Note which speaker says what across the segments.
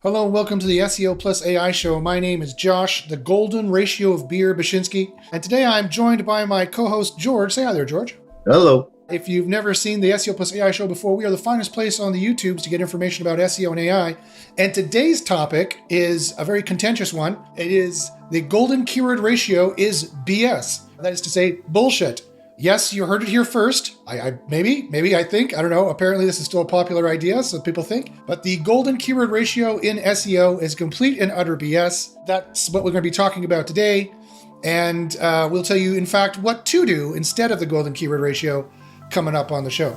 Speaker 1: Hello and welcome to the SEO plus AI show. My name is Josh, the golden ratio of beer Bashinsky, and today I'm joined by my co-host George. Say hi there, George.
Speaker 2: Hello.
Speaker 1: If you've never seen the SEO plus AI show before, we are the finest place on the YouTubes to get information about SEO and AI. And today's topic is a very contentious one. It is the golden keyword ratio is BS. That is to say, bullshit. Yes, you heard it here first. I think. I don't know. Apparently, this is still a popular idea, so people think. But the golden keyword ratio in SEO is complete and utter BS. That's what we're going to be talking about today. And we'll tell you, in fact, what to do instead of the golden keyword ratio coming up on the show.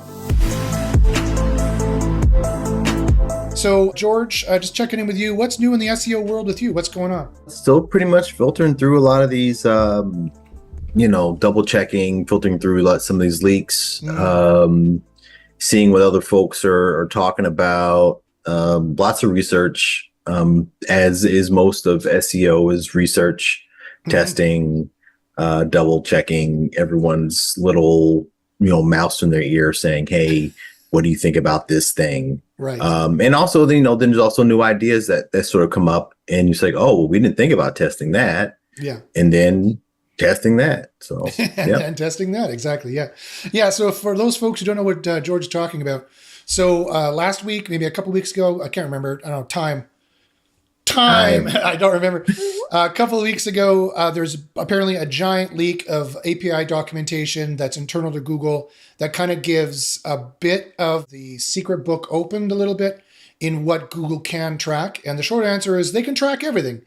Speaker 1: So, George, just checking in with you. What's new in the SEO world with you? What's going on?
Speaker 2: Still pretty much filtering through a lot of these, double checking, filtering through some of these leaks, seeing what other folks are talking about. Lots of research, as is most of SEO, is research, testing, double checking everyone's little mouse in their ear saying, hey, what do you think about this thing?
Speaker 1: Right.
Speaker 2: And also, then there's also new ideas that sort of come up and you say, oh, well, we didn't think about testing that.
Speaker 1: Yeah.
Speaker 2: And then testing that. So,
Speaker 1: and testing that. Exactly. Yeah. Yeah. So for those folks who don't know what George is talking about. So last week, maybe a couple weeks ago, I can't remember. I don't know. Time. I don't remember. A couple of weeks ago, there's apparently a giant leak of API documentation that's internal to Google that kind of gives a bit of the secret book opened a little bit in what Google can track. And the short answer is they can track everything.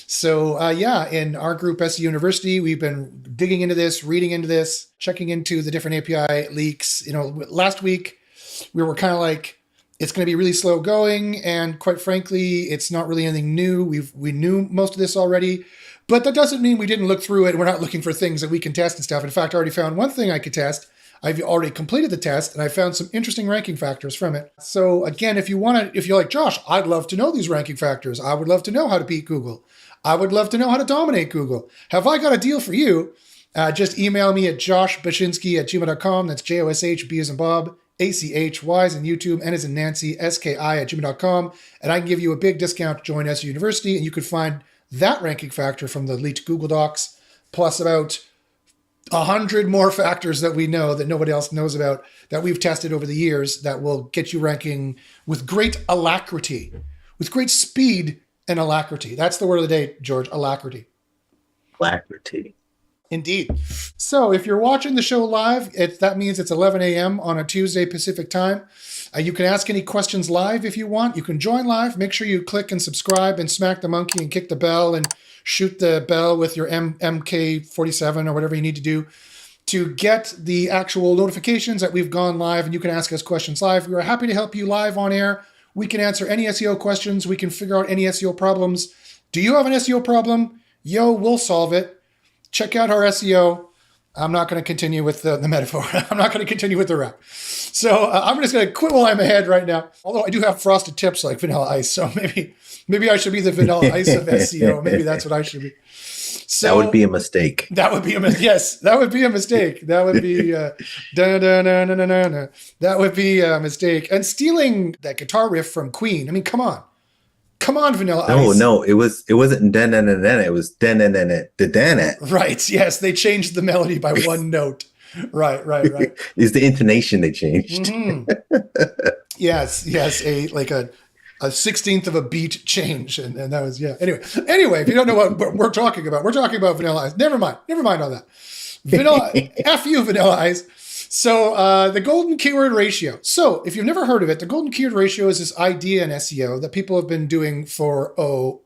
Speaker 1: So in our group, SEO University, we've been digging into this, reading into this, checking into the different API leaks. Last week, we were kind of like, it's going to be really slow going, and quite frankly, it's not really anything new. We knew most of this already, but that doesn't mean we didn't look through it. We're not looking for things that we can test and stuff. In fact, I already found one thing I could test. I've already completed the test, and I found some interesting ranking factors from it. So again, if you're like, Josh, I'd love to know these ranking factors. I would love to know how to beat Google. I would love to know how to dominate Google. Have I got a deal for you? Just email me at joshbashinsky@gmail.com. That's JOSH, B as in Bob, ACH, Y as in YouTube, N as in Nancy, SKI@gmail.com. And I can give you a big discount to join SU University. And you could find that ranking factor from the leaked Google Docs, plus about 100 more factors that we know that nobody else knows about that we've tested over the years that will get you ranking with great alacrity, with great speed and alacrity. That's the word of the day, George, alacrity.
Speaker 2: Alacrity.
Speaker 1: Indeed. So if you're watching the show live, that means it's 11 a.m. on a Tuesday Pacific time. You can ask any questions live if you want. You can join live. Make sure you click and subscribe and smack the monkey and kick the bell and shoot the bell with your MK47 or whatever you need to do to get the actual notifications that we've gone live, and you can ask us questions live. We are happy to help you live on air. We can answer any SEO questions. We can figure out any SEO problems. Do you have an SEO problem? We'll solve it. Check out our SEO. I'm not going to continue with the metaphor. I'm not going to continue with the rap. So I'm just going to quit while I'm ahead right now. Although I do have frosted tips like Vanilla Ice. So maybe I should be the Vanilla Ice of SEO. Maybe that's what I should be. So
Speaker 2: that would be a mistake.
Speaker 1: That would be a yes. That would be a mistake. That would be that would be a mistake. And stealing that guitar riff from Queen. I mean, come on, Vanilla Ice.
Speaker 2: No, it wasn't den. It was den.
Speaker 1: Right. Yes, they changed the melody by one note. Right.
Speaker 2: It's the intonation they changed.
Speaker 1: Yes. A 16th of a beat change. And that was, yeah. Anyway, if you don't know what we're talking about Vanilla Ice. Never mind on that. F you, Vanilla Ice. So the golden keyword ratio. So if you've never heard of it, the golden keyword ratio is this idea in SEO that people have been doing for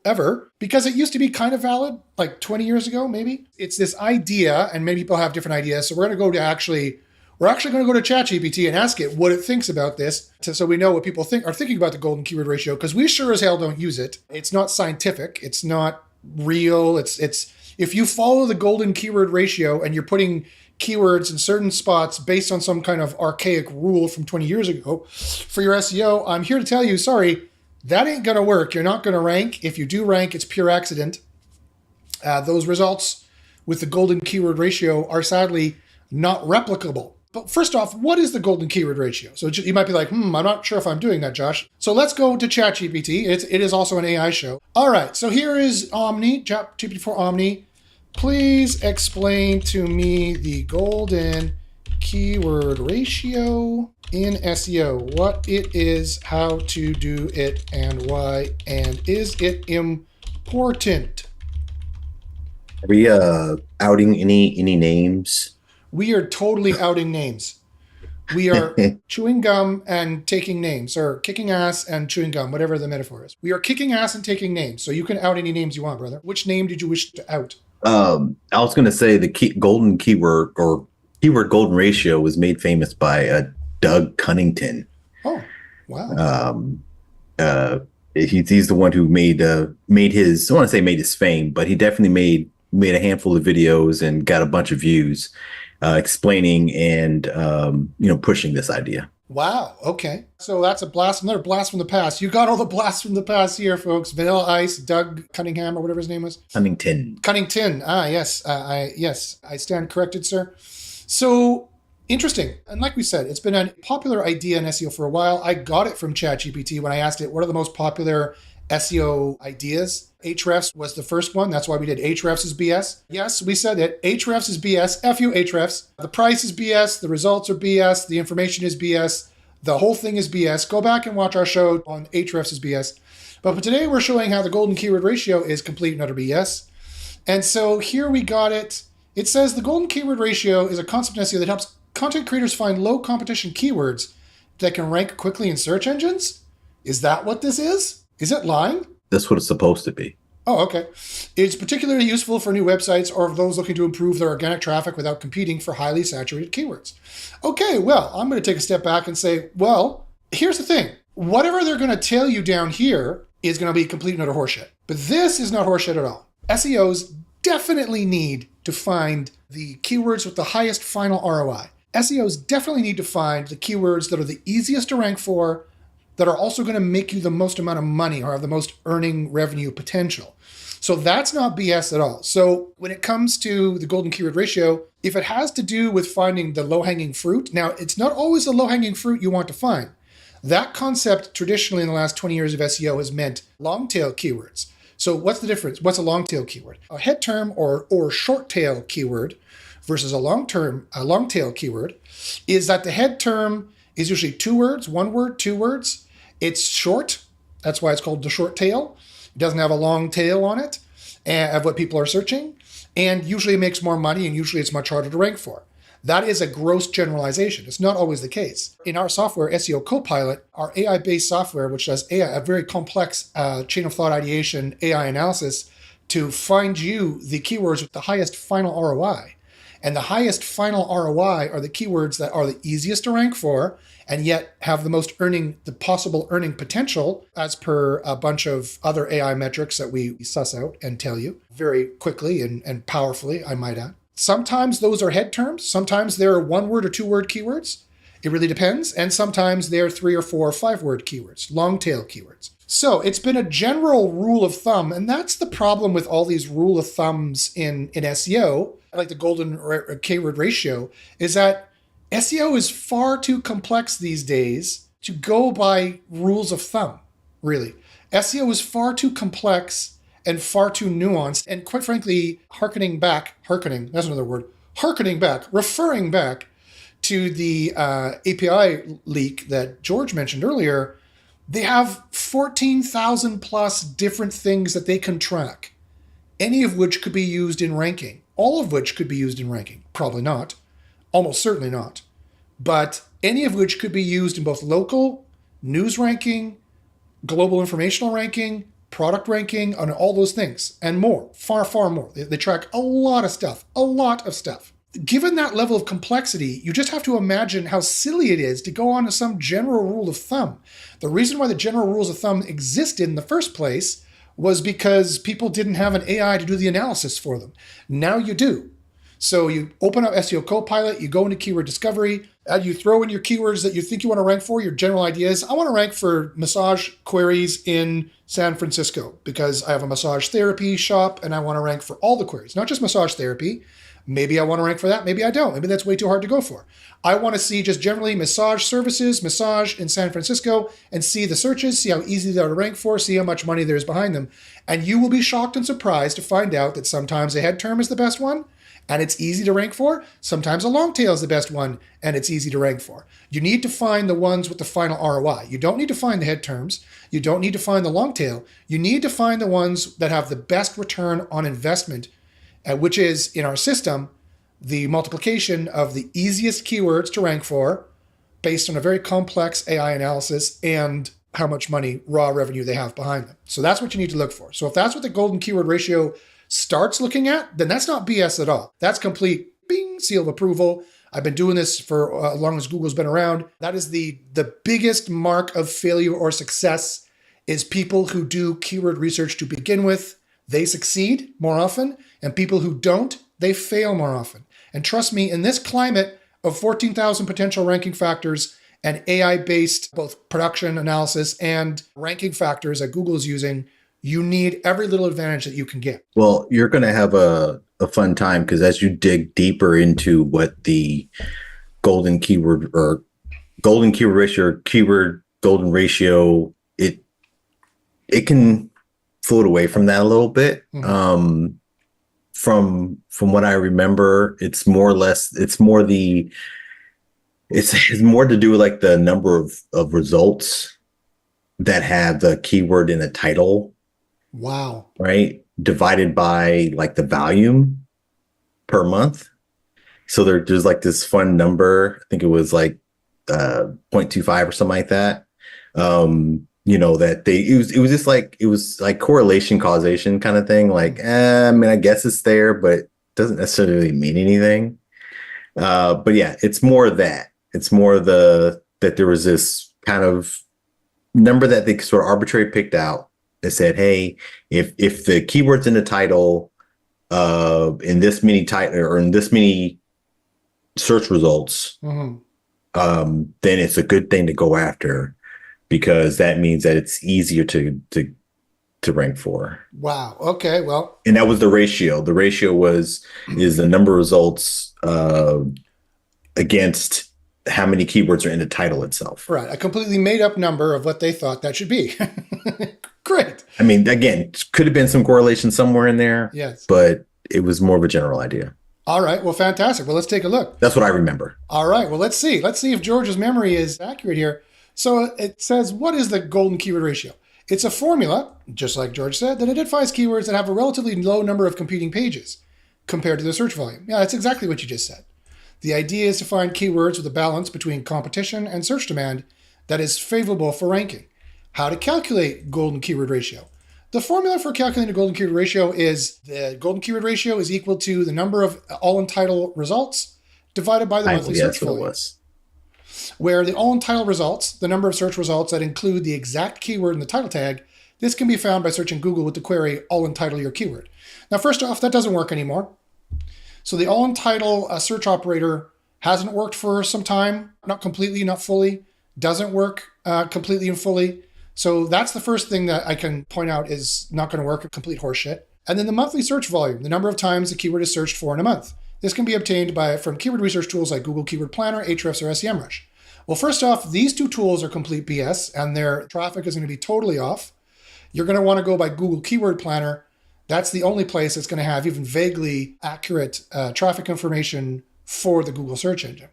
Speaker 1: ever, because it used to be kind of valid like 20 years ago, maybe. It's this idea, and many people have different ideas. So we're actually going to go to ChatGPT and ask it what it thinks about this, so we know what people are thinking about the golden keyword ratio, because we sure as hell don't use it. It's not scientific. It's not real. It's if you follow the golden keyword ratio and you're putting keywords in certain spots based on some kind of archaic rule from 20 years ago for your SEO, I'm here to tell you, sorry, that ain't going to work. You're not going to rank. If you do rank, it's pure accident. Those results with the golden keyword ratio are sadly not replicable. But first off, what is the golden keyword ratio? So you might be like, I'm not sure if I'm doing that, Josh. So let's go to ChatGPT. It is also an AI show. All right, so here is Omni, GPT-4 Omni. Please explain to me the golden keyword ratio in SEO, what it is, how to do it, and why, and is it important?
Speaker 2: Are we outing any names?
Speaker 1: We are totally outing names. We are chewing gum and taking names, or kicking ass and chewing gum, whatever the metaphor is. We are kicking ass and taking names. So you can out any names you want, brother. Which name did you wish to out?
Speaker 2: I was going to say the golden keyword or keyword golden ratio was made famous by Doug Cunnington.
Speaker 1: Oh, wow.
Speaker 2: He's the one who made his, I want to say made his fame, but he definitely made a handful of videos and got a bunch of views explaining and pushing this idea.
Speaker 1: Wow. Okay. So that's another blast from the past. You got all the blasts from the past here, folks. Vanilla Ice, Doug Cunningham, or whatever his name was. Cunnington. Ah, yes. I stand corrected, sir. So interesting. And like we said, it's been a popular idea in SEO for a while. I got it from ChatGPT when I asked it, what are the most popular SEO ideas? Ahrefs was the first one. That's why we did Ahrefs is BS. Yes, we said it. Ahrefs is BS. F you, Ahrefs. The price is BS. The results are BS. The information is BS. The whole thing is BS. Go back and watch our show on Ahrefs is BS. But today we're showing how the golden keyword ratio is complete and utter BS. And so here we got it. It says the golden keyword ratio is a concept in SEO that helps content creators find low competition keywords that can rank quickly in search engines. Is that what this is? Is it lying?
Speaker 2: That's what it's supposed to be.
Speaker 1: Oh, okay. It's particularly useful for new websites or those looking to improve their organic traffic without competing for highly saturated keywords. Okay, well, I'm going to take a step back and say, well, here's the thing. Whatever they're going to tell you down here is going to be complete and utter horseshit. But this is not horseshit at all. SEOs definitely need to find the keywords with the highest final ROI. SEOs definitely need to find the keywords that are the easiest to rank for, that are also going to make you the most amount of money or have the most earning revenue potential. So that's not BS at all. So when it comes to the golden keyword ratio, if it has to do with finding the low-hanging fruit, now it's not always the low-hanging fruit you want to find. That concept traditionally in the last 20 years of SEO has meant long-tail keywords. So what's the difference? What's a long-tail keyword? A head term or short-tail keyword versus a long-tail keyword is that the head term is usually 2 words, 1 word, 2 words. It's short. That's why it's called the short tail. It doesn't have a long tail on it of what people are searching. And usually it makes more money, and usually it's much harder to rank for. That is a gross generalization. It's not always the case. In our software, SEO Copilot, our AI-based software, which does a very complex chain of thought ideation, AI analysis, to find you the keywords with the highest final ROI. And the highest final ROI are the keywords that are the easiest to rank for and yet have the possible earning potential as per a bunch of other AI metrics that we suss out and tell you very quickly and powerfully, I might add. Sometimes those are head terms. Sometimes they're 1 word or 2 word keywords. It really depends. And sometimes they're 3 or 4 or 5 word keywords, long tail keywords. So it's been a general rule of thumb, and that's the problem with all these rule of thumbs in SEO, like the golden keyword ratio, is that SEO is far too complex these days to go by rules of thumb, really. SEO is far too complex and far too nuanced, and quite frankly, referring back to the API leak that George mentioned earlier, they have 14,000 plus different things that they can track, any of which could be used in ranking, all of which could be used in ranking. Probably not, almost certainly not, but any of which could be used in both local, news ranking, global informational ranking, product ranking, and all those things, and more, far, far more. They track a lot of stuff. Given that level of complexity, you just have to imagine how silly it is to go on to some general rule of thumb. The reason why the general rules of thumb existed in the first place was because people didn't have an AI to do the analysis for them. Now you do. So you open up SEO Copilot, you go into keyword discovery, you throw in your keywords that you think you want to rank for, your general ideas. I want to rank for massage queries in San Francisco because I have a massage therapy shop and I want to rank for all the queries, not just massage therapy. Maybe I want to rank for that. Maybe I don't. Maybe that's way too hard to go for. I want to see just generally massage services, massage in San Francisco, and see the searches, see how easy they are to rank for, see how much money there is behind them. And you will be shocked and surprised to find out that sometimes a head term is the best one, and it's easy to rank for. Sometimes a long tail is the best one, and it's easy to rank for. You need to find the ones with the final ROI. You don't need to find the head terms. You don't need to find the long tail. You need to find the ones that have the best return on investment, which is, in our system, the multiplication of the easiest keywords to rank for based on a very complex AI analysis and how much money, raw revenue they have behind them. So that's what you need to look for. So if that's what the golden keyword ratio starts looking at, then that's not BS at all. That's complete bing, seal of approval. I've been doing this for as long as Google's been around. That is the biggest mark of failure or success is people who do keyword research to begin with. They succeed more often, and people who don't, they fail more often. And trust me, in this climate of 14,000 potential ranking factors and AI-based both production analysis and ranking factors that Google is using, you need every little advantage that you can get.
Speaker 2: Well, you're going to have a fun time because as you dig deeper into what the golden keyword or golden keyword ratio or keyword golden ratio, it can float away from that a little bit. Mm-hmm. From what I remember, it's more or less, it's more to do with like the number of results that have the keyword in the title.
Speaker 1: Wow.
Speaker 2: Right. Divided by like the volume per month. So there's like this fun number. I think it was like 0.25 or something like that. That it was just like, it was like correlation causation kind of thing. Like, I mean, I guess it's there, but it doesn't necessarily mean anything. But yeah, it's more that. It's more that there was this kind of number that they sort of arbitrarily picked out that said, hey, if the keywords in the title in this many title or in this many search results,
Speaker 1: mm-hmm.
Speaker 2: Then it's a good thing to go after because that means that it's easier to rank for.
Speaker 1: Wow. Okay. Well,
Speaker 2: and that was the ratio. The ratio is the number of results against how many keywords are in the title itself.
Speaker 1: Right. A completely made up number of what they thought that should be. Great.
Speaker 2: I mean, again, could have been some correlation somewhere in there.
Speaker 1: Yes.
Speaker 2: But it was more of a general idea.
Speaker 1: All right. Well, fantastic. Well, let's take a look.
Speaker 2: That's what I remember.
Speaker 1: All right. Well, let's see. Let's see if George's memory is accurate here. So it says, what is the golden keyword ratio? It's a formula, just like George said, that identifies keywords that have a relatively low number of competing pages compared to the search volume. Yeah, that's exactly what you just said. The idea is to find keywords with a balance between competition and search demand that is favorable for ranking. How to calculate golden keyword ratio? The formula for calculating the golden keyword ratio is the golden keyword ratio is equal to the number of all-in-title results divided by the monthly search volume. Where the all-in-title results, the number of search results that include the exact keyword in the title tag, this can be found by searching Google with the query all-in-title your keyword. Now, first off, that doesn't work anymore. So the all-in-title search operator hasn't worked for some time, not completely, not fully, doesn't work completely and fully. So that's the first thing that I can point out is not going to work, a complete horseshit. And then the monthly search volume, the number of times the keyword is searched for in a month. This can be obtained from keyword research tools like Google Keyword Planner, Ahrefs, or SEMrush. Well, first off, these two tools are complete BS, and their traffic is going to be totally off. You're going to want to go by Google Keyword Planner. That's the only place that's going to have even vaguely accurate traffic information for the Google search engine.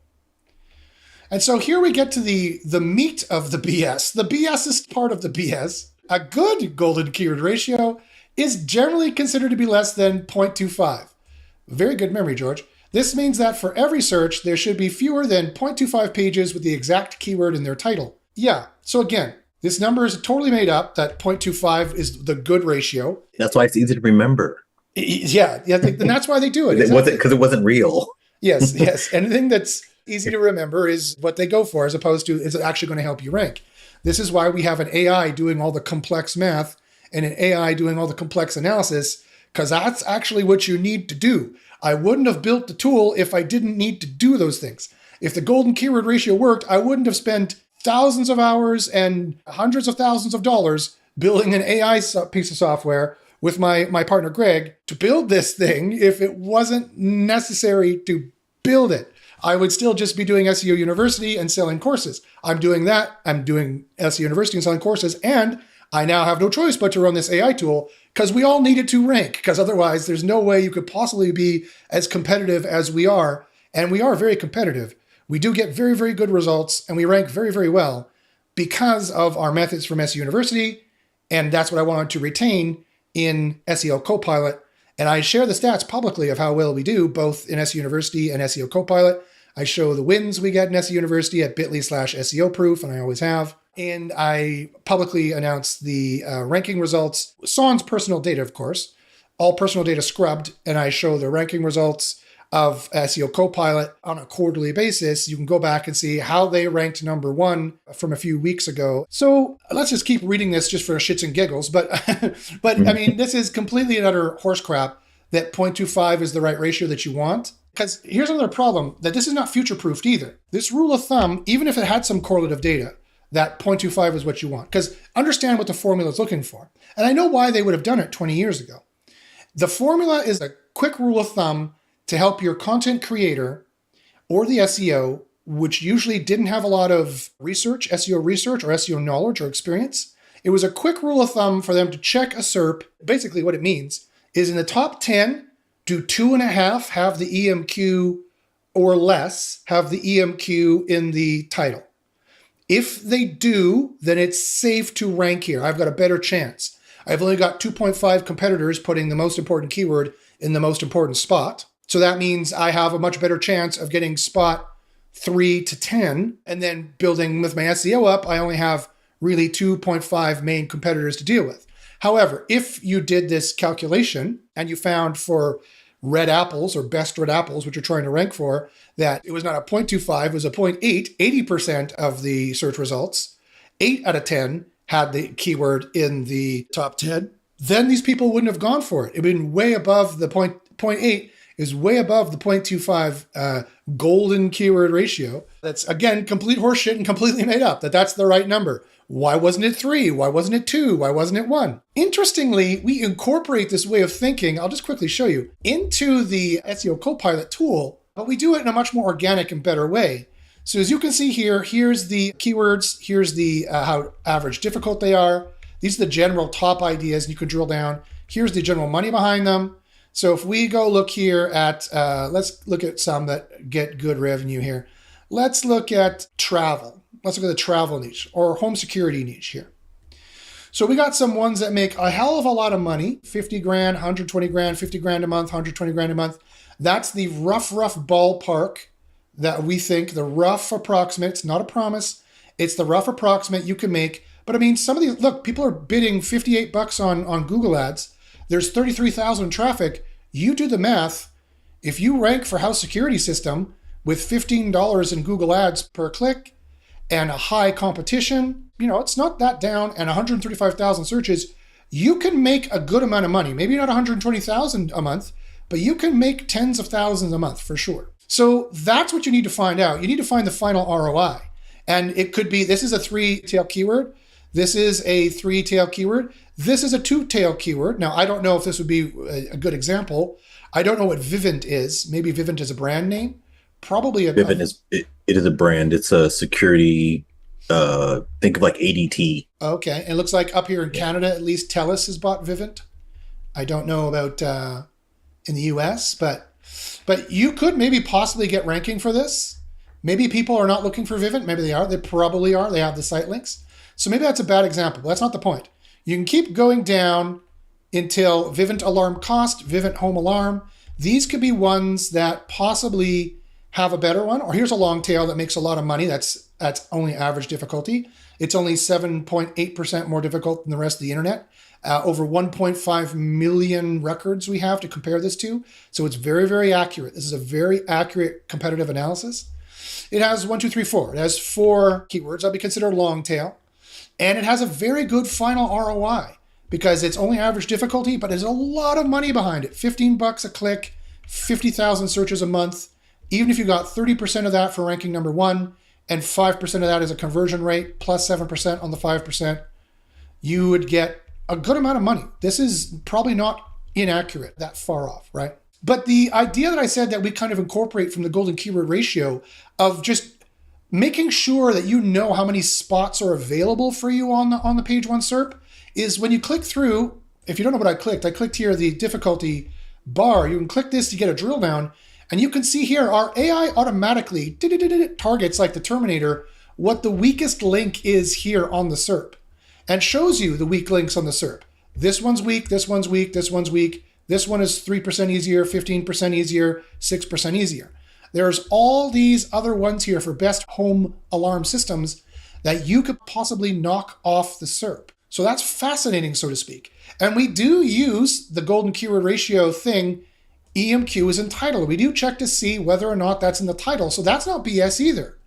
Speaker 1: And so here we get to the meat of the BS. The BSest part of the BS. A good golden keyword ratio is generally considered to be less than 0.25. Very good memory, George. This means that for every search, there should be fewer than 0.25 pages with the exact keyword in their title. Yeah, so again, this number is totally made up, that 0.25 is the good ratio.
Speaker 2: That's why it's easy to remember.
Speaker 1: Yeah, and that's why they do it.
Speaker 2: Because it wasn't real.
Speaker 1: Yes. Anything that's easy to remember is what they go for, as opposed to is it actually going to help you rank. This is why we have an AI doing all the complex math and an AI doing all the complex analysis, because that's actually what you need to do. I wouldn't have built the tool if I didn't need to do those things. If the golden keyword ratio worked, I wouldn't have spent thousands of hours and hundreds of thousands of dollars building an AI piece of software with my partner Greg to build this thing if it wasn't necessary to build it. I would still just be doing SEO University and selling courses. I'm doing that. I'm doing SEO University and selling courses. And I now have no choice but to run this AI tool because we all need it to rank, because otherwise there's no way you could possibly be as competitive as we are. And we are very competitive. We do get very, very good results and we rank very, very well because of our methods from SEO University. And that's what I wanted to retain in SEO Copilot. And I share the stats publicly of how well we do, both in SEO University and SEO Copilot. I show the wins we get in SEO University at bit.ly/SEO proof, and I always have. And I publicly announce the ranking results, sans personal data, of course, all personal data scrubbed. And I show the ranking results of SEO Copilot on a quarterly basis. You can go back and see how they ranked number one from a few weeks ago. So let's just keep reading this just for shits and giggles. But I mean, this is completely and utter horse crap that 0.25 is the right ratio that you want. Because here's another problem, that this is not future-proofed either. This rule of thumb, even if it had some correlative data, that 0.25 is what you want. Because understand what the formula is looking for. And I know why they would have done it 20 years ago. The formula is a quick rule of thumb to help your content creator or the SEO, which usually didn't have a lot of research, SEO research or SEO knowledge or experience. It was a quick rule of thumb for them to check a SERP. Basically what it means is in the top 10, do 2.5 have the EMQ or less have the EMQ in the title? If they do, then it's safe to rank here. I've got a better chance. I've only got 2.5 competitors putting the most important keyword in the most important spot. So that means I have a much better chance of getting spot 3 to 10. And then building with my SEO up, I only have really 2.5 main competitors to deal with. However, if you did this calculation and you found for red apples or best red apples, which you're trying to rank for, that it was not a 0.25, it was a 0.8, 80% of the search results, 8 out of 10 had the keyword in the top 10, then these people wouldn't have gone for it. It would have been way above the 0.8 is way above the 0.25 golden keyword ratio. That's, again, complete horseshit and completely made up, that's the right number. Why wasn't it 3? Why wasn't it 2? Why wasn't it 1? Interestingly, we incorporate this way of thinking, I'll just quickly show you, into the SEO Copilot tool, but we do it in a much more organic and better way. So as you can see here, here's the keywords, here's the how average difficult they are. These are the general top ideas, and you can drill down. Here's the general money behind them. So if we go look here at, let's look at some that get good revenue here. Let's look at travel. Let's look at the travel niche or home security niche here. So we got some ones that make a hell of a lot of money, 50 grand, 120 grand, 50 grand a month, 120 grand a month. That's the rough ballpark that we think, the rough approximate. It's not a promise. It's the rough approximate you can make. But I mean, some of these, look, people are bidding $58 on Google ads. There's 33,000 traffic. You do the math. If you rank for house security system with $15 in Google ads per click and a high competition, it's not that down, and 135,000 searches, you can make a good amount of money. Maybe not 120,000 a month, but you can make tens of thousands a month for sure. So that's what you need to find out. You need to find the final ROI. And it could be, this is a 3-tail keyword. This is a 3-tail keyword. This is a 2-tail keyword. Now, I don't know if this would be a good example. I don't know what Vivint is. Maybe Vivint is a brand name. Probably
Speaker 2: Vivint is it is a brand. It's a security. Think of like ADT.
Speaker 1: Okay, and it looks like up here in Canada, at least TELUS has bought Vivint. I don't know about in the US, but you could maybe possibly get ranking for this. Maybe people are not looking for Vivint. Maybe they are. They probably are. They have the site links. So maybe that's a bad example. But that's not the point. You can keep going down until Vivint Alarm Cost, Vivint Home Alarm. These could be ones that possibly have a better one. Or here's a long tail that makes a lot of money. That's only average difficulty. It's only 7.8% more difficult than the rest of the internet. Over 1.5 million records we have to compare this to. So it's very, very accurate. This is a very accurate competitive analysis. It has 1, 2, 3, 4. It has 4 keywords. That'll be considered long tail. And it has a very good final ROI because it's only average difficulty, but there's a lot of money behind it. $15 a click, 50,000 searches a month. Even if you got 30% of that for ranking number 1 and 5% of that is a conversion rate plus 7% on the 5%, you would get a good amount of money. This is probably not inaccurate, that far off, right? But the idea that I said that we kind of incorporate from the golden keyword ratio of just making sure that you know how many spots are available for you on the page one SERP is when you click through. If you don't know what I clicked here the difficulty bar. You can click this to get a drill down, and you can see here our AI automatically targets, like the Terminator, what the weakest link is here on the SERP, and shows you the weak links on the SERP. This one's weak, this one's weak, this one's weak. This one is 3% easier, 15% easier, 6% easier. There's all these other ones here for best home alarm systems that you could possibly knock off the SERP. So that's fascinating, so to speak. And we do use the golden keyword ratio thing. EMQ is in title. We do check to see whether or not that's in the title. So that's not BS either.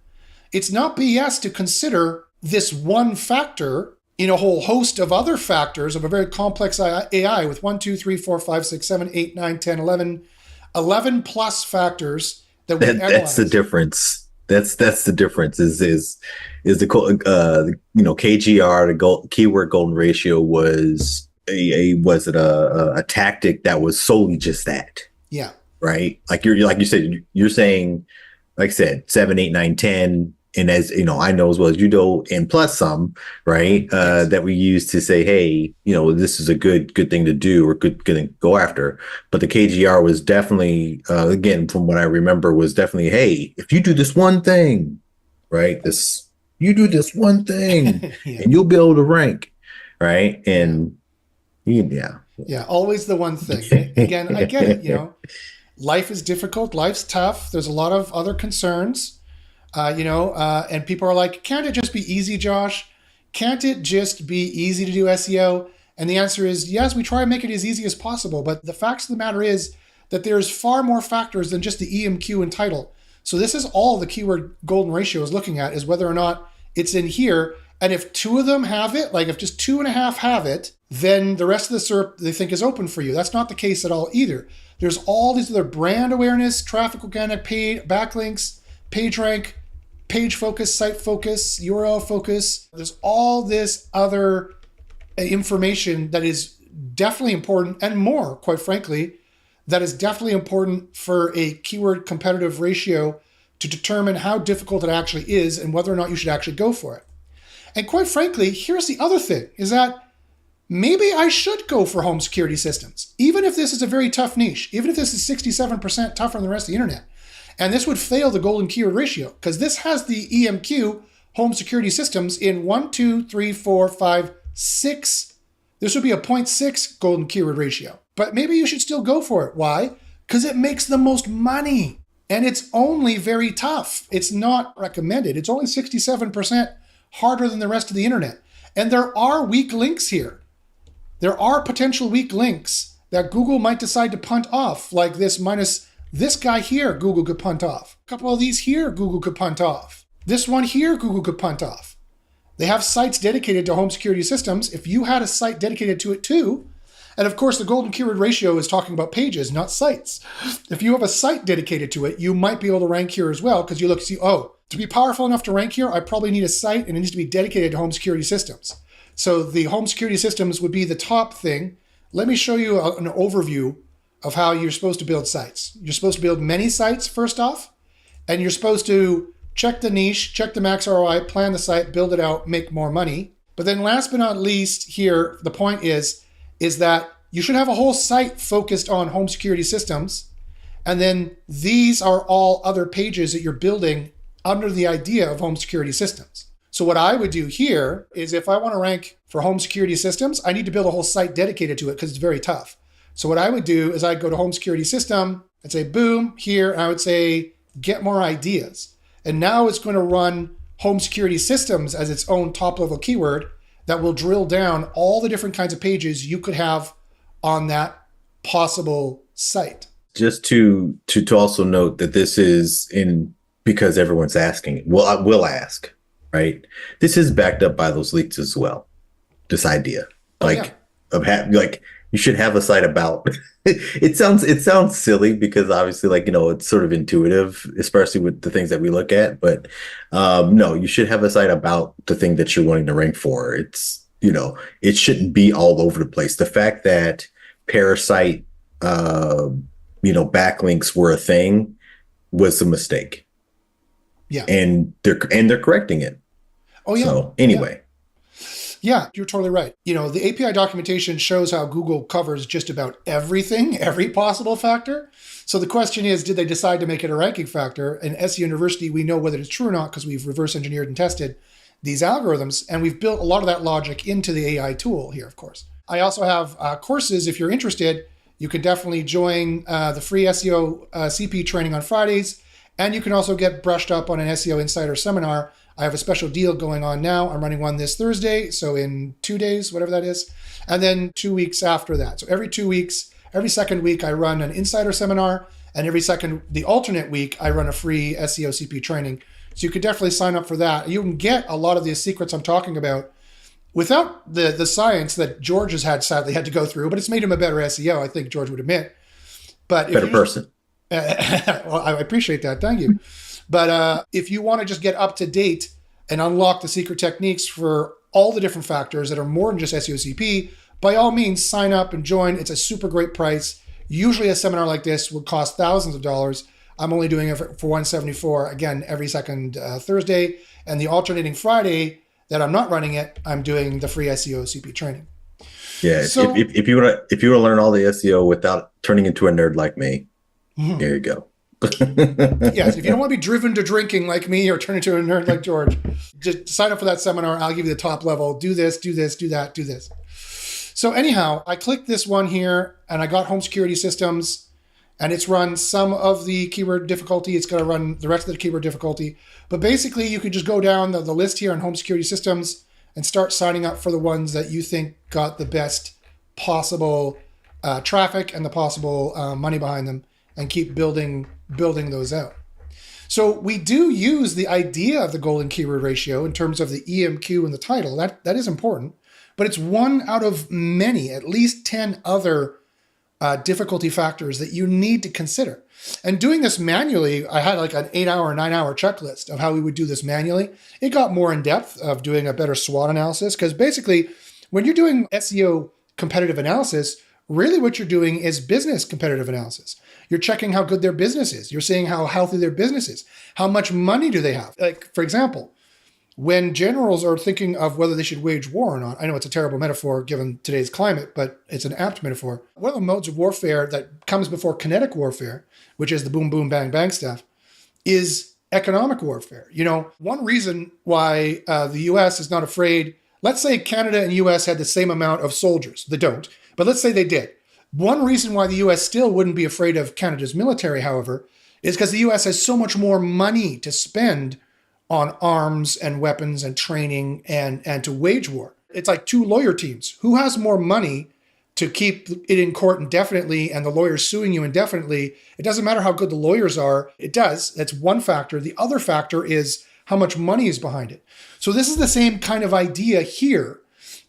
Speaker 1: It's not BS to consider this one factor in a whole host of other factors of a very complex AI with 1, 2, 3, 4, 5, 6, 7, 8, 9, 10, 11 plus factors that we analyze.
Speaker 2: That's the difference. That's the difference is the KGR, the keyword golden ratio was a tactic that was solely just that.
Speaker 1: Yeah.
Speaker 2: Right. Like you said, you're saying, like I said, 7, 8, 9, 10. And as you know, I know as well as you know, and plus some, right? Yes. That we use to say, hey, this is a good thing to do or good thing to go after. But the KGR was definitely, again, from what I remember, was definitely, hey, if you do this one thing, right? You do this one thing, yeah. And you'll be able to rank, right? And yeah,
Speaker 1: always the one thing. Again, I get it. Life is difficult, life's tough. There's a lot of other concerns. And people are like, can't it just be easy, Josh? Can't it just be easy to do SEO? And the answer is yes, we try to make it as easy as possible. But the fact of the matter is that there's far more factors than just the EMQ and title. So this is all the keyword golden ratio is looking at, is whether or not it's in here. And if 2 of them have it, like if just 2.5 have it, then the rest of the SERP they think is open for you. That's not the case at all either. There's all these other brand awareness, traffic organic, paid, backlinks, PageRank, page focus, site focus, URL focus. There's all this other information that is definitely important, and more, quite frankly, that is definitely important for a keyword competitive ratio to determine how difficult it actually is and whether or not you should actually go for it. And quite frankly, here's the other thing, is that maybe I should go for home security systems, even if this is a very tough niche, even if this is 67% tougher than the rest of the internet. And this would fail the golden keyword ratio because this has the EMQ home security systems in 1, 2, 3, 4, 5, 6. This would be a 0.6 golden keyword ratio. But maybe you should still go for it. Why? Because it makes the most money. And it's only very tough. It's not recommended. It's only 67% harder than the rest of the internet. And there are weak links here. There are potential weak links that Google might decide to punt off, like this guy here, Google could punt off. A couple of these here, Google could punt off. This one here, Google could punt off. They have sites dedicated to home security systems. If you had a site dedicated to it too, and of course the golden keyword ratio is talking about pages, not sites. If you have a site dedicated to it, you might be able to rank here as well, because you look and see, to be powerful enough to rank here, I probably need a site and it needs to be dedicated to home security systems. So the home security systems would be the top thing. Let me show you an overview of how you're supposed to build sites. You're supposed to build many sites first off, and you're supposed to check the niche, check the max ROI, plan the site, build it out, make more money. But then last but not least here, the point is that you should have a whole site focused on home security systems. And then these are all other pages that you're building under the idea of home security systems. So what I would do here is if I want to rank for home security systems, I need to build a whole site dedicated to it because it's very tough. So what I would do is I'd go to home security system, I'd say, boom, here, and I would say, get more ideas. And now it's going to run home security systems as its own top level keyword that will drill down all the different kinds of pages you could have on that possible site.
Speaker 2: Just to also note that this is because everyone's asking. Well, I will ask, right? This is backed up by those leaks as well. This idea, you should have a site about. It sounds silly because obviously, it's sort of intuitive, especially with the things that we look at. But no, you should have a site about the thing that you're wanting to rank for. it shouldn't be all over the place. The fact that parasite, backlinks were a thing was a mistake.
Speaker 1: Yeah.
Speaker 2: And they're correcting it.
Speaker 1: Oh, yeah.
Speaker 2: So anyway.
Speaker 1: Yeah, you're totally right. The API documentation shows how Google covers just about everything, every possible factor. So the question is, did they decide to make it a ranking factor? In SEO University, we know whether it's true or not because we've reverse engineered and tested these algorithms, and we've built a lot of that logic into the AI tool here, of course. I also have courses. If you're interested, you can definitely join the free SEO CP training on Fridays, and you can also get brushed up on an SEO Insider seminar. I have a special deal going on now. I'm running one this Thursday, so in 2 days, whatever that is, and then 2 weeks after that. So every 2 weeks, every second week, I run an Insider seminar, and the alternate week, I run a free SEO CP training. So you could definitely sign up for that. You can get a lot of the secrets I'm talking about without the science that George has sadly had to go through, but it's made him a better SEO, I think George would admit. But
Speaker 2: better person.
Speaker 1: Well, I appreciate that. Thank you. But if you want to just get up to date and unlock the secret techniques for all the different factors that are more than just SEO CP, by all means, sign up and join. It's a super great price. Usually a seminar like this would cost thousands of dollars. I'm only doing it for $174, again, every second Thursday. And the alternating Friday that I'm not running it, I'm doing the free SEO CP training.
Speaker 2: Yeah, so, if you want to learn all the SEO without turning into a nerd like me, There you go.
Speaker 1: Yes, if you don't want to be driven to drinking like me or turn into a nerd like George, just sign up for that seminar. I'll give you the top level. Do this, do this, do that, do this. So anyhow, I clicked this one here and I got home security systems and it's run some of the keyword difficulty. It's going to run the rest of the keyword difficulty. But basically, you could just go down the list here on home security systems and start signing up for the ones that you think got the best possible traffic and the possible money behind them, and keep building those out. So we do use the idea of the golden keyword ratio in terms of the EMQ and the title. That is important, but it's one out of many, at least 10 other difficulty factors that you need to consider. And doing this manually, I had like an 8-hour, 9-hour checklist of how we would do this manually. It got more in depth of doing a better SWOT analysis, because basically when you're doing SEO competitive analysis, really what you're doing is business competitive analysis. You're checking how good their business is. You're seeing how healthy their business is. How much money do they have? Like, for example, when generals are thinking of whether they should wage war or not, I know it's a terrible metaphor given today's climate, but it's an apt metaphor. One of the modes of warfare that comes before kinetic warfare, which is the boom, boom, bang, bang stuff, is economic warfare. You know, one reason why the US is not afraid, let's say Canada and US had the same amount of soldiers. They don't, but let's say they did. One reason why the US still wouldn't be afraid of Canada's military, however, is because the US has so much more money to spend on arms and weapons and training and to wage war. It's like two lawyer teams. Who has more money to keep it in court indefinitely and the lawyers suing you indefinitely? It doesn't matter how good the lawyers are. It does. That's one factor. The other factor is how much money is behind it. So this is the same kind of idea here,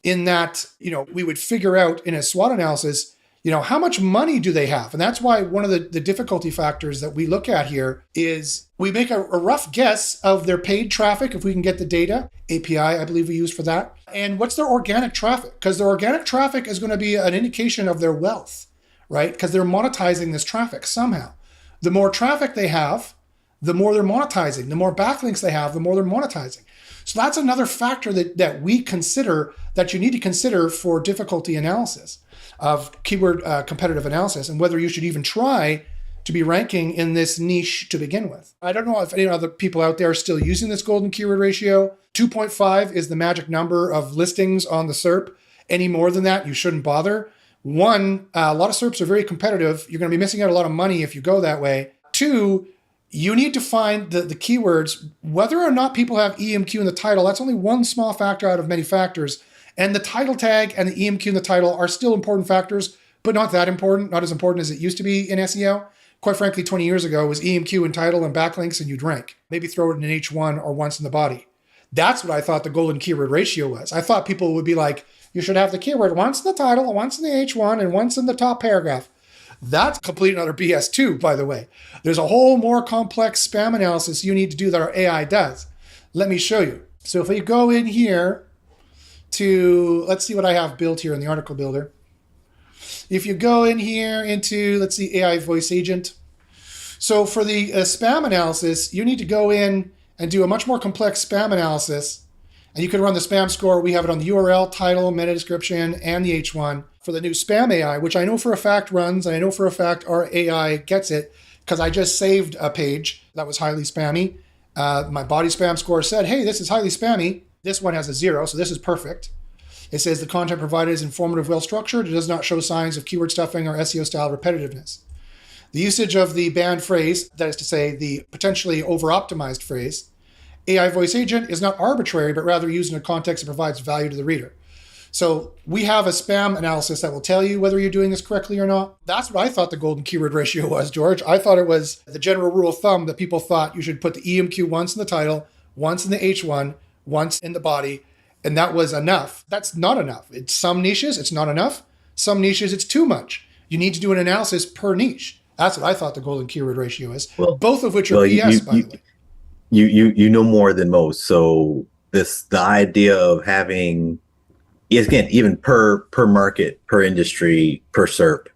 Speaker 1: in that, you know, we would figure out in a SWOT analysis, you know, how much money do they have? And that's why one of the difficulty factors that we look at here is we make a rough guess of their paid traffic, if we can get the data. API, I believe we use for that. And what's their organic traffic? Because their organic traffic is going to be an indication of their wealth, right? Because they're monetizing this traffic somehow. The more traffic they have, the more they're monetizing. The more backlinks they have, the more they're monetizing. So that's another factor that we consider, that you need to consider for difficulty analysis of keyword competitive analysis, and whether you should even try to be ranking in this niche to begin with. I don't know if any other people out there are still using this golden keyword ratio. 2.5 is the magic number of listings on the SERP. Any more than that, you shouldn't bother. One, a lot of SERPs are very competitive. You're going to be missing out a lot of money if you go that way. Two, you need to find the keywords, whether or not people have EMQ in the title. That's only one small factor out of many factors. And the title tag and the EMQ in the title are still important factors, but not that important, not as important as it used to be in SEO. Quite frankly, 20 years ago, it was EMQ and title and backlinks, and you'd rank. Maybe throw it in an H1 or once in the body. That's what I thought the golden keyword ratio was. I thought people would be like, you should have the keyword once in the title, once in the H1, and once in the top paragraph. That's complete another BS too, by the way. There's a whole more complex spam analysis you need to do that our AI does. Let me show you. So if we go in here to, let's see what I have built here in the article builder. If you go in here into, let's see, AI voice agent. So for the spam analysis, you need to go in and do a much more complex spam analysis. And you can run the spam score. We have it on the URL, title, meta description, and the H1 for the new spam AI, which I know for a fact runs, and I know for a fact our AI gets it because I just saved a page that was highly spammy. My body spam score said, hey, this is highly spammy. This one has a 0, so this is perfect. It says the content provided is informative, well-structured. It does not show signs of keyword stuffing or SEO-style repetitiveness. The usage of the banned phrase, that is to say, the potentially over-optimized phrase, AI voice agent is not arbitrary, but rather used in a context that provides value to the reader. So we have a spam analysis that will tell you whether you're doing this correctly or not. That's what I thought the golden keyword ratio was, George. I thought it was the general rule of thumb that people thought you should put the EMQ once in the title, once in the H1, once in the body, and that was enough. That's not enough. It's some niches, it's not enough. Some niches, it's too much. You need to do an analysis per niche. That's what I thought the golden keyword ratio is. Well, both of which are BS, by the way.
Speaker 2: You know more than most. So the idea of having, again, even per market, per industry, per SERP,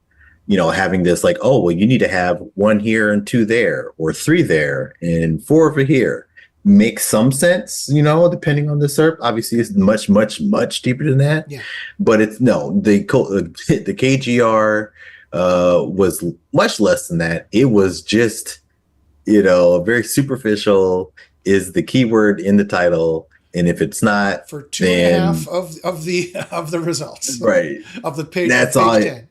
Speaker 2: having this like, oh, well, you need to have 1 here and 2 there, or 3 there and 4 over here. Makes some sense, depending on the SERP. Obviously, it's much, much, much deeper than that.
Speaker 1: Yeah.
Speaker 2: But it's the KGR was much less than that. It was just, very superficial. Is the keyword in the title, and if it's not,
Speaker 1: for 2.5 of the results,
Speaker 2: right,
Speaker 1: of the page.
Speaker 2: That's all. 10.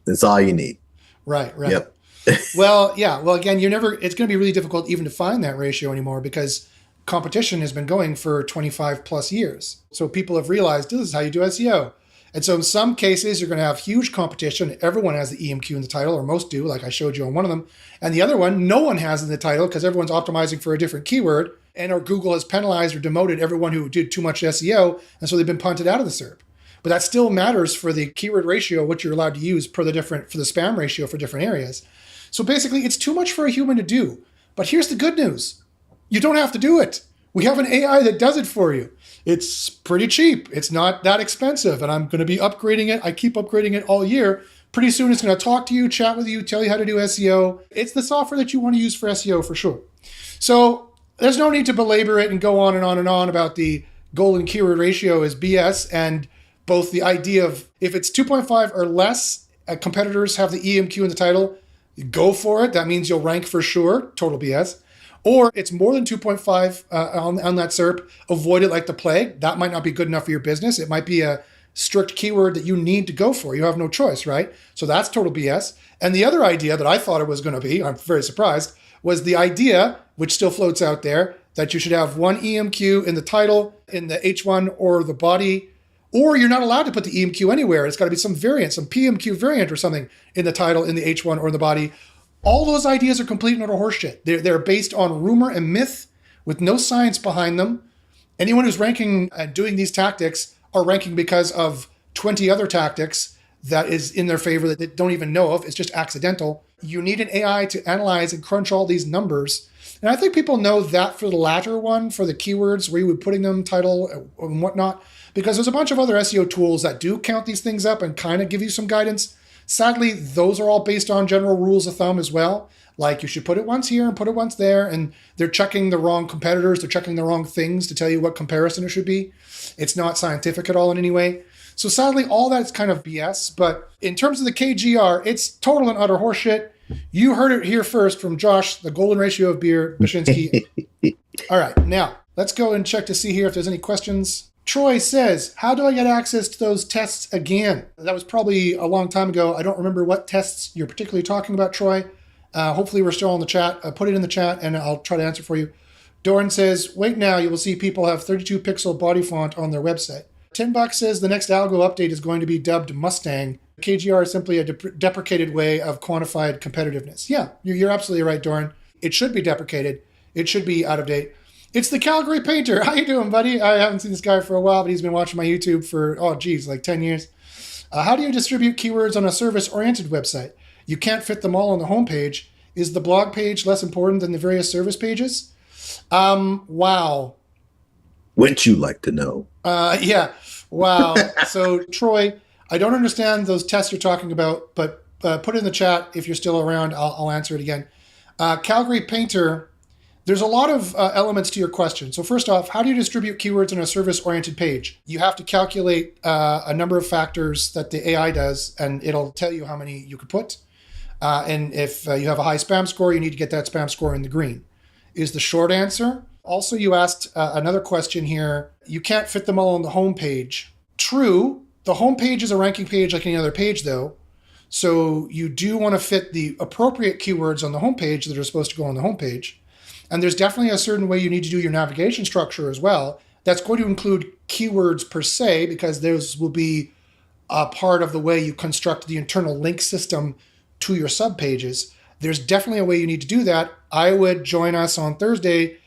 Speaker 2: That's all you need.
Speaker 1: Right.
Speaker 2: Yep.
Speaker 1: Well, yeah. Well, again, it's going to be really difficult even to find that ratio anymore because competition has been going for 25 plus years. So people have realized this is how you do SEO. And so in some cases, you're going to have huge competition. Everyone has the EMQ in the title, or most do, like I showed you on one of them. And the other one, no one has in the title because everyone's optimizing for a different keyword. And or Google has penalized or demoted everyone who did too much SEO. And so they've been punted out of the SERP. But that still matters for the keyword ratio, what you're allowed to use for the spam ratio for different areas. So basically, it's too much for a human to do. But here's the good news. You don't have to do it. We have an AI that does it for you. It's pretty cheap. It's not that expensive. And I'm going to be upgrading it. I keep upgrading it all year. Pretty soon, it's going to talk to you, chat with you, tell you how to do SEO. It's the software that you want to use for SEO for sure. So there's no need to belabor it and go on and on and on about the golden keyword ratio is BS. And both the idea of if it's 2.5 or less, competitors have the EMQ in the title, go for it. That means you'll rank for sure. Total BS. Or it's more than 2.5 on that SERP, avoid it like the plague. That might not be good enough for your business. It might be a strict keyword that you need to go for. You have no choice, right? So that's total BS. And the other idea that I thought it was going to be, I'm very surprised, was the idea, which still floats out there, that you should have 1 EMQ in the title, in the H1 or the body, or you're not allowed to put the EMQ anywhere. It's got to be some variant, some PMQ variant or something in the title, in the H1 or in the body. All those ideas are complete and utter horseshit. They're based on rumor and myth with no science behind them. Anyone who's ranking and doing these tactics are ranking because of 20 other tactics that is in their favor that they don't even know of. It's just accidental. You need an AI to analyze and crunch all these numbers. And I think people know that for the latter one, for the keywords, where you would putting them, title and whatnot, because there's a bunch of other SEO tools that do count these things up and kind of give you some guidance. Sadly, those are all based on general rules of thumb as well. Like you should put it once here and put it once there. And they're checking the wrong competitors. They're checking the wrong things to tell you what comparison it should be. It's not scientific at all in any way. So sadly, all that's kind of BS. But in terms of the KGR, it's total and utter horseshit. You heard it here first from Josh, the golden ratio of beer, Bashinsky. All right, now let's go and check to see here if there's any questions. Troy says, how do I get access to those tests again? That was probably a long time ago. I don't remember what tests you're particularly talking about, Troy. Hopefully we're still on the chat. Put it in the chat and I'll try to answer for you. Doran says, wait now, you will see people have 32 pixel body font on their website. $10 says the next algo update is going to be dubbed Mustang. KGR is simply a deprecated way of quantified competitiveness. Yeah, you're absolutely right, Doran. It should be deprecated. It should be out of date. It's the Calgary Painter. How you doing, buddy? I haven't seen this guy for a while, but he's been watching my YouTube for, like 10 years. How do you distribute keywords on a service-oriented website? You can't fit them all on the homepage. Is the blog page less important than the various service pages? Wow.
Speaker 2: Wouldn't you like to know?
Speaker 1: Yeah. Wow. So, Troy, I don't understand those tests you're talking about, but put it in the chat if you're still around. I'll answer it again. Calgary Painter, there's a lot of elements to your question. So first off, how do you distribute keywords on a service-oriented page? You have to calculate a number of factors that the AI does, and it'll tell you how many you could put. And if you have a high spam score, you need to get that spam score in the green, is the short answer. Also, you asked another question here. You can't fit them all on the home page. True, the home page is a ranking page like any other page, though. So you do want to fit the appropriate keywords on the home page that are supposed to go on the home page. And there's definitely a certain way you need to do your navigation structure as well. That's going to include keywords per se, because those will be a part of the way you construct the internal link system to your subpages. There's definitely a way you need to do that. I would join us on Thursday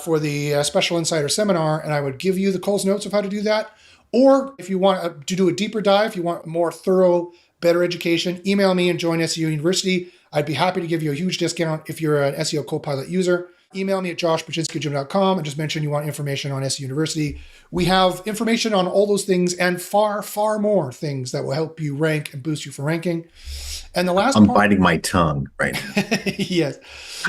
Speaker 1: for the Special Insider Seminar, and I would give you the Coles Notes of how to do that. Or if you want to do a deeper dive, you want more thorough, better education, email me and join SEO University. I'd be happy to give you a huge discount if you're an SEO Copilot user. Email me at joshpaczynski@gmail.com and just mention you want information on SEO University. We have information on all those things and far, far more things that will help you rank and boost you for ranking. And the last
Speaker 2: I'm biting my tongue right now.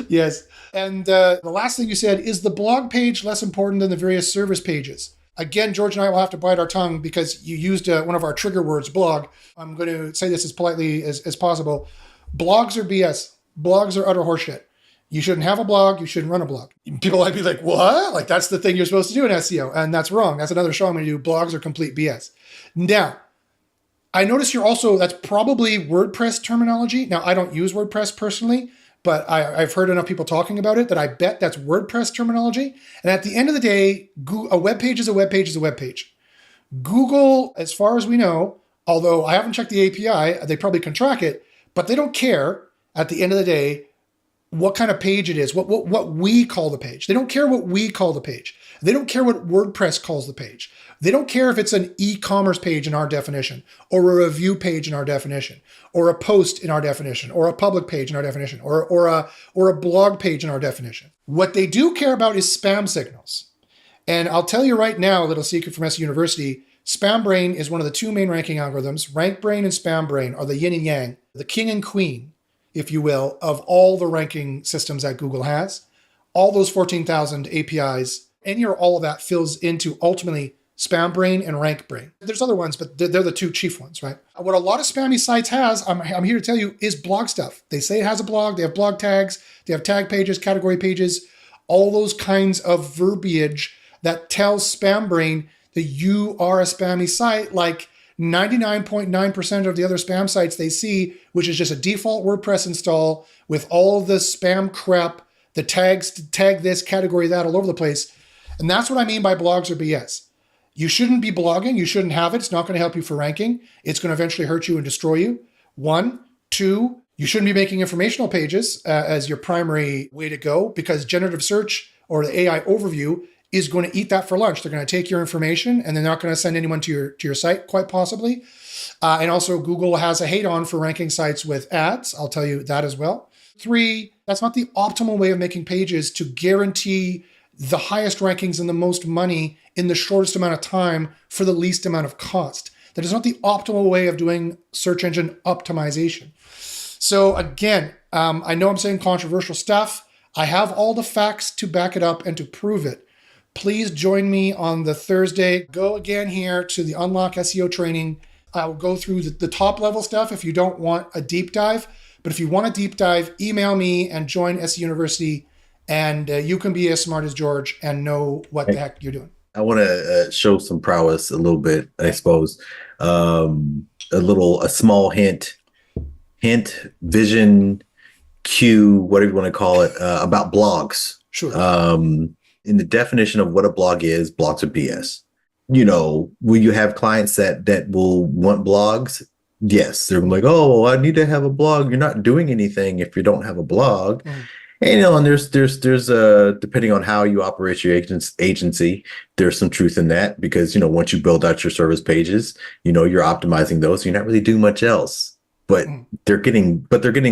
Speaker 1: Yes. And the last thing you said, is the blog page less important than the various service pages? Again, George and I will have to bite our tongue because you used one of our trigger words, blog. I'm going to say this as politely as possible. Blogs are BS. Blogs are utter horseshit. You shouldn't have a blog. You shouldn't run a blog. People might be like, what? Like, that's the thing you're supposed to do in SEO. And that's wrong. That's another show I'm going to do. Blogs are complete BS. Now, I notice that's probably WordPress terminology. Now, I don't use WordPress personally, but I've heard enough people talking about it that I bet that's WordPress terminology. And at the end of the day, a web page is a web page is a web page. Google, as far as we know, although I haven't checked the API, they probably can track it, but they don't care at the end of the day what kind of page it is, what we call the page. They don't care what we call the page. They don't care what WordPress calls the page. They don't care if it's an e-commerce page in our definition, or a review page in our definition, or a post in our definition, or a public page in our definition, or a blog page in our definition. What they do care about is spam signals. And I'll tell you right now, a little secret from SEO University, SpamBrain is one of the two main ranking algorithms. RankBrain and SpamBrain are the yin and yang, the king and queen, if you will, of all the ranking systems that Google has. All those 14,000 APIs, all of that fills into ultimately SpamBrain and RankBrain. There's other ones, but they're the two chief ones, right? What a lot of spammy sites has, I'm here to tell you, is blog stuff. They say it has a blog, they have blog tags, they have tag pages, category pages, all those kinds of verbiage that tells SpamBrain that you are a spammy site, like 99.9% of the other spam sites they see, which is just a default WordPress install with all of the spam crap, the tags to tag this, category that, all over the place. And that's what I mean by blogs are BS. You shouldn't be blogging. You shouldn't have it. It's not going to help you for ranking. It's going to eventually hurt you and destroy you. 1, 2, you shouldn't be making informational pages as your primary way to go, because generative search or the AI overview is going to eat that for lunch. They're going to take your information and they're not going to send anyone to your site, quite possibly. And also Google has a hate on for ranking sites with ads. I'll tell you that as well. 3, that's not the optimal way of making pages to guarantee the highest rankings and the most money in the shortest amount of time for the least amount of cost. That is not the optimal way of doing search engine optimization. So again, I know I'm saying controversial stuff. I have all the facts to back it up and to prove it. Please join me on the Thursday. Go again here to the Unlock SEO training. I will go through the top level stuff if you don't want a deep dive. But if you want a deep dive, email me and join SEO University, and you can be as smart as George and know what the heck you're doing.
Speaker 2: I want to show some prowess a little bit, I suppose. A small hint, vision, cue, whatever you want to call it, about blogs.
Speaker 1: Sure.
Speaker 2: In the definition of what a blog is, blogs are BS. You know, will you have clients that will want blogs? Yes. They're like, oh, I need to have a blog. You're not doing anything if you don't have a blog. Mm. And, and there's depending on how you operate your agency, there's some truth in that, because, once you build out your service pages, you're optimizing those. So you're not really doing much else, but they're getting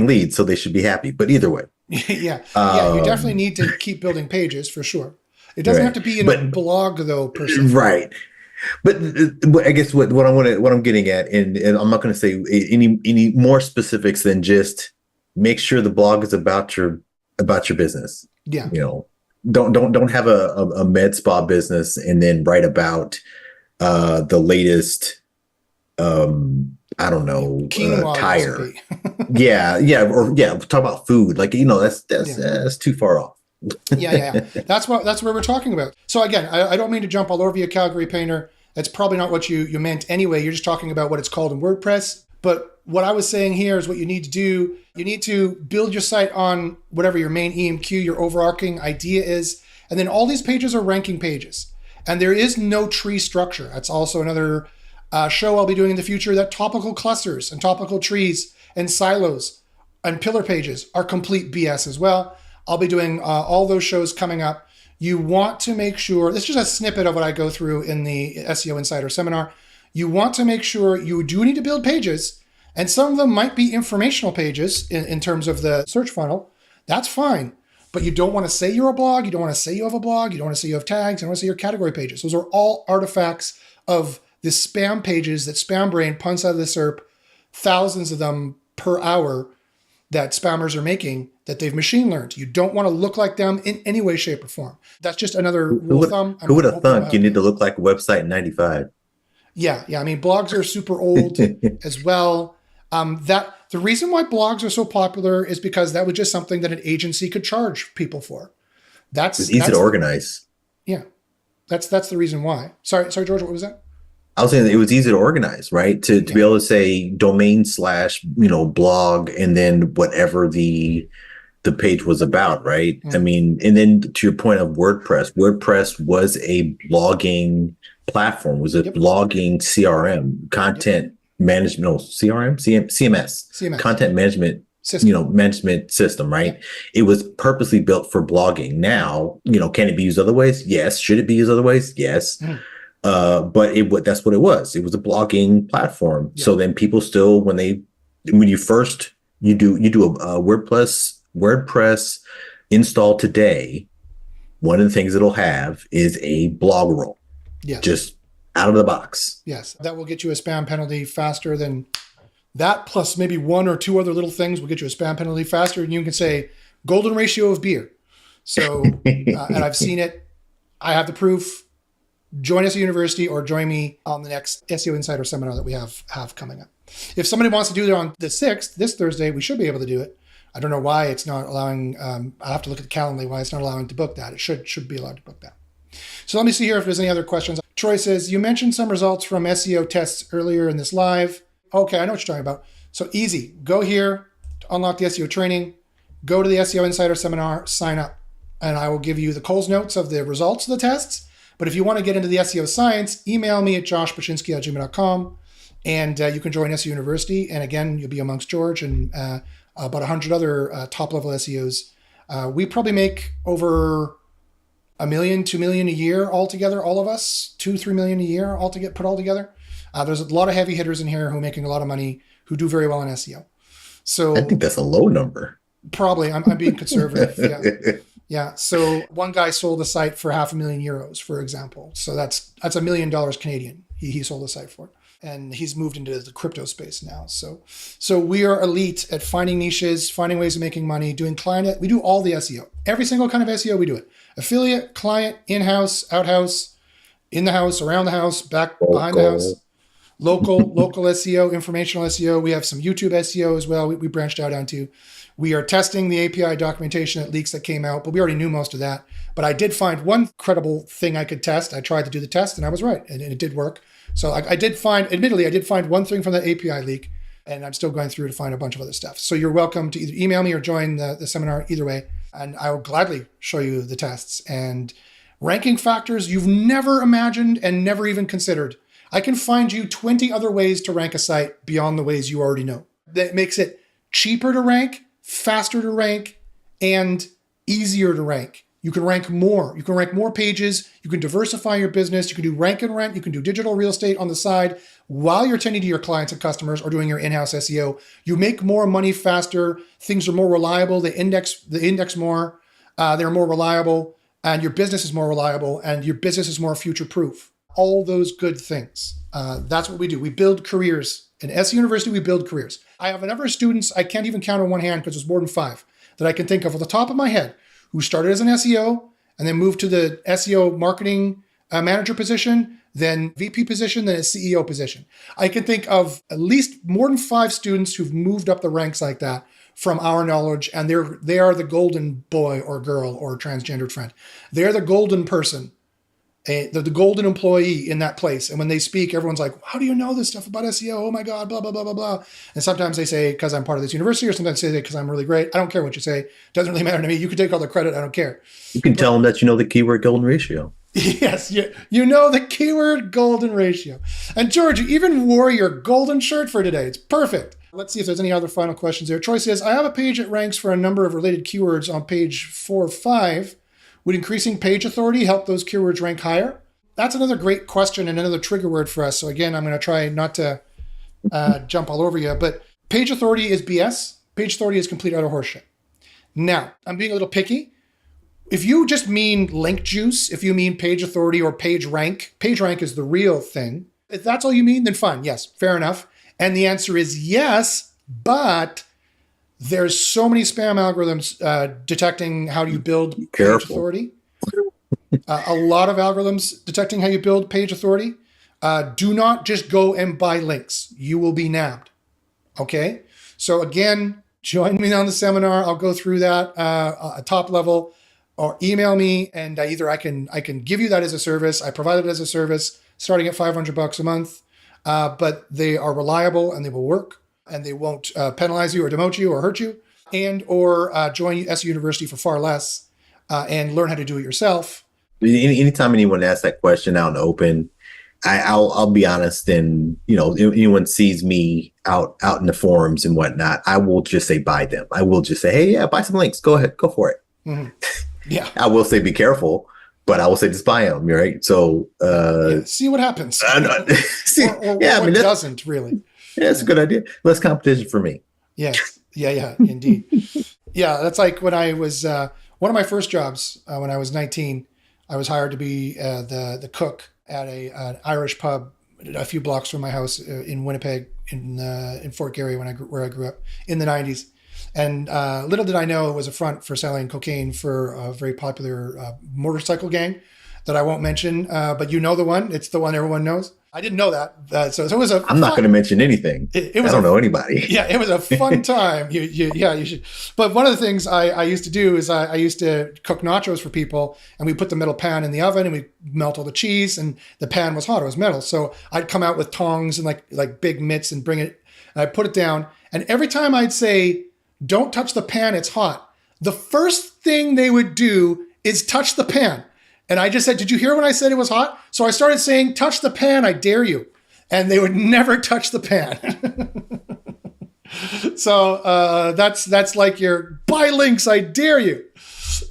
Speaker 2: leads. So they should be happy. But either way.
Speaker 1: Yeah. You definitely need to keep building pages for sure. It doesn't have to be in a blog though, per se.
Speaker 2: Right. But I guess what I'm getting at, and I'm not going to say any more specifics than just make sure the blog is about your business.
Speaker 1: Yeah.
Speaker 2: You know, don't have a med spa business and then write about the latest I don't know
Speaker 1: Quinoa
Speaker 2: tire.
Speaker 1: recipe.
Speaker 2: Yeah, talk about food. Like, that's too far off.
Speaker 1: Yeah. That's what we're talking about. So again, I don't mean to jump all over you, Calgary Painter. That's probably not what you meant anyway. You're just talking about what it's called in WordPress. But what I was saying here is what you need to do. You need to build your site on whatever your main EMQ, your overarching idea is. And then all these pages are ranking pages. And there is no tree structure. That's also another show I'll be doing in the future, that topical clusters and topical trees and silos and pillar pages are complete BS as well. I'll be doing all those shows coming up. You want to make sure, this is just a snippet of what I go through in the SEO Insider seminar. You want to make sure you do need to build pages, and some of them might be informational pages in terms of the search funnel. That's fine. But you don't want to say you're a blog. You don't want to say you have a blog. You don't want to say you have tags. You don't want to say your category pages. Those are all artifacts of the spam pages that SpamBrain punts out of the SERP, thousands of them per hour that spammers are making that they've machine learned. You don't want to look like them in any way, shape, or form. That's just another rule of thumb.
Speaker 2: Who would have thunk you need to look like a website in 95?
Speaker 1: Yeah. I mean, blogs are super old as well. That the reason why blogs are so popular is because that was just something that an agency could charge people for.
Speaker 2: It's easy to organize.
Speaker 1: Yeah. That's the reason why. Sorry, George, what was that?
Speaker 2: I was saying that it was easy to organize, right? To be able to say domain / blog, and then whatever the page was about, right? I mean, and then to your point of WordPress was a blogging platform, was a blogging CRM, content management, no, CMS, content management system. Management system, right? Yep. It was purposely built for blogging. Now, can it be used other ways? Yes. Should it be used other ways? Yes. But that's what it was. It was a blogging platform. Yeah. So then people still, when you do a WordPress install today, one of the things it'll have is a blog roll. Yeah. Just out of the box.
Speaker 1: Yes. That will get you a spam penalty faster than that, plus maybe one or two other little things will get you a spam penalty faster. And you can say golden ratio of beer. So, and I've seen it. I have the proof. Join SEO University or join me on the next SEO Insider seminar that we have coming up. If somebody wants to do it on the 6th, this Thursday, we should be able to do it. I don't know why it's not allowing, I'll have to look at the calendar why it's not allowing to book that. It should be allowed to book that. So let me see here if there's any other questions. Troy says, you mentioned some results from SEO tests earlier in this live. Okay, I know what you're talking about. So easy. Go here to unlock the SEO training. Go to the SEO Insider seminar, sign up. And I will give you the Coles notes of the results of the tests. But if you want to get into the SEO science, email me at joshpachynski@gmail.com, and you can join SEO University. And again, you'll be amongst George and about 100 other top-level SEOs. We probably make over $1 million, $2 million a year altogether, all of us, $2-3 million a year put all together. There's a lot of heavy hitters in here who are making a lot of money, who do very well in SEO. So I
Speaker 2: think that's a low number.
Speaker 1: Probably. I'm being conservative. Yeah. Yeah. So one guy sold a site for €500,000, for example. So that's $1 million Canadian. He sold a site for, and he's moved into the crypto space now. So we are elite at finding niches, finding ways of making money, doing client. We do all the SEO, every single kind of SEO. We do it: affiliate, client, in-house, out-house, in the house, around the house, behind the house, local SEO, informational SEO. We have some YouTube SEO as well. We branched out onto. We are testing the API documentation at Leaks that came out, but we already knew most of that. But I did find one credible thing I could test. I tried to do the test and I was right, and it did work. So I did find one thing from the API leak, and I'm still going through to find a bunch of other stuff. So you're welcome to either email me or join the seminar either way, and I will gladly show you the tests and ranking factors you've never imagined and never even considered. I can find you 20 other ways to rank a site beyond the ways you already know. That makes it cheaper to rank, faster to rank, and easier to rank. You can rank more. You can rank more pages. You can diversify your business. You can do rank and rent. You can do digital real estate on the side while you're tending to your clients and customers or doing your in-house SEO. You make more money faster. Things are more reliable. They index more. They're more reliable, and your business is more reliable, and your business is more future-proof. all those good things. That's what we do. We build careers. In SEO University, we build careers. I have a number of students, I can't even count on one hand because there's more than 5 that I can think of off the top of my head, who started as an SEO and then moved to the SEO marketing manager position, then VP position, then a CEO position. I can think of at least more than 5 students who've moved up the ranks like that from our knowledge, and they are the golden boy or girl or transgendered friend. They're the golden person, the golden employee in that place. And when they speak, everyone's like, how do you know this stuff about SEO? Oh my God, blah, blah, blah, blah, blah. And sometimes they say, because I'm part of this university, or sometimes they say, because I'm really great. I don't care what you say. It doesn't really matter to me. You can take all the credit. I don't care.
Speaker 2: You can tell them that you know the keyword golden ratio.
Speaker 1: Yes, you know the keyword golden ratio. And George, you even wore your golden shirt for today. It's perfect. Let's see if there's any other final questions there. Troy says, I have a page that ranks for a number of related keywords on page 4 or 5. Would increasing page authority help those keywords rank higher? That's another great question and another trigger word for us. So again, I'm going to try not to jump all over you, but page authority is BS. Page authority is complete utter horseshit. Now, I'm being a little picky. If you just mean link juice, if you mean page authority or page rank is the real thing. If that's all you mean, then fine. Yes, fair enough. And the answer is yes, but there's so many spam algorithms detecting how you build page authority. A lot of algorithms detecting how you build page authority. Do not just go and buy links. You will be nabbed. Okay? So again, join me on the seminar. I'll go through that at top level. Or email me, and either I can give you that as a service. I provide it as a service, starting at $500 a month. But they are reliable and they will work, and they won't penalize you or demote you or hurt you. And or join SEO University for far less and learn how to do it yourself.
Speaker 2: Anytime anyone asks that question out in the open, I'll be honest, and anyone sees me out in the forums and whatnot, I will just say buy them. I will just say, hey, yeah, buy some links. Go ahead, go for it. Mm-hmm. Yeah, I will say be careful, but I will say just buy them, right? So
Speaker 1: see what happens.
Speaker 2: See,
Speaker 1: or what doesn't really.
Speaker 2: Yeah, that's a good idea. Less competition for me.
Speaker 1: Yes, yeah, indeed. Yeah, that's like when I was one of my first jobs when I was 19. I was hired to be the cook at an Irish pub a few blocks from my house in Winnipeg, in Fort Garry, where I grew up in the 90s. And little did I know it was a front for selling cocaine for a very popular motorcycle gang that I won't mention. But you know the one. It's the one everyone knows. I didn't know that. So it was a.
Speaker 2: I'm not going to mention anything. I don't know anybody.
Speaker 1: Yeah, it was a fun time. You should. But one of the things I used to do is I used to cook nachos for people, and we put the metal pan in the oven, and we melt all the cheese, and the pan was hot. It was metal, so I'd come out with tongs and like big mitts and bring it, and I'd put it down, and every time I'd say, "Don't touch the pan, it's hot," the first thing they would do is touch the pan. And I just said, "Did you hear when I said it was hot?" So I started saying, "Touch the pan, I dare you." And they would never touch the pan. So that's like your buy links, I dare you.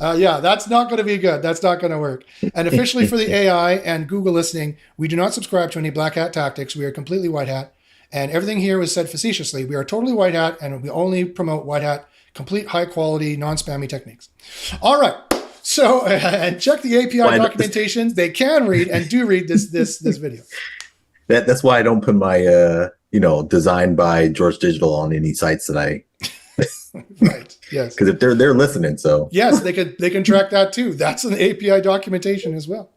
Speaker 1: Yeah, that's not going to be good. That's not going to work. And officially for the AI and Google listening, we do not subscribe to any black hat tactics. We are completely white hat. And everything here was said facetiously. We are totally white hat, and we only promote white hat, complete high quality, non-spammy techniques. All right. So check the API documentation. They can read and do read this video.
Speaker 2: That's why I don't put my designed by George Digital on any sites that I.
Speaker 1: Right. Yes.
Speaker 2: Because if they're listening, so
Speaker 1: yes, they can track that too. That's an API documentation as well.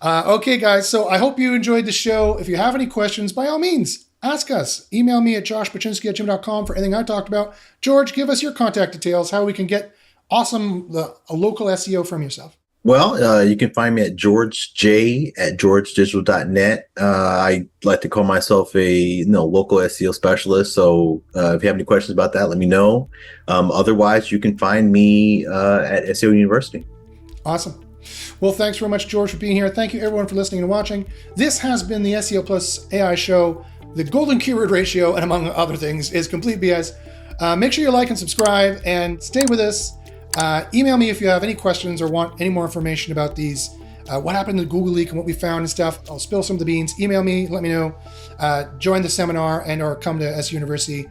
Speaker 1: Okay, guys. So I hope you enjoyed the show. If you have any questions, by all means, ask us. Email me at joshpaczynski@gmail.com for anything I talked about. George, give us your contact details, how we can get a local SEO from yourself.
Speaker 2: Well, you can find me at georgej@georgedigital.net. I like to call myself a local SEO specialist. So if you have any questions about that, let me know. Otherwise, you can find me at SEO University.
Speaker 1: Awesome. Well, thanks very much, George, for being here. Thank you, everyone, for listening and watching. This has been the SEO Plus AI show. The golden keyword ratio, and among other things, is complete BS. Make sure you like and subscribe and stay with us. Email me if you have any questions or want any more information about these, what happened to the Google leak and what we found and stuff. I'll spill some of the beans. Email me, let me know. Join the seminar and or come to SEO University.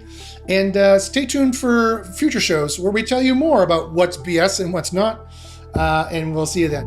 Speaker 1: And stay tuned for future shows where we tell you more about what's BS and what's not. And we'll see you then.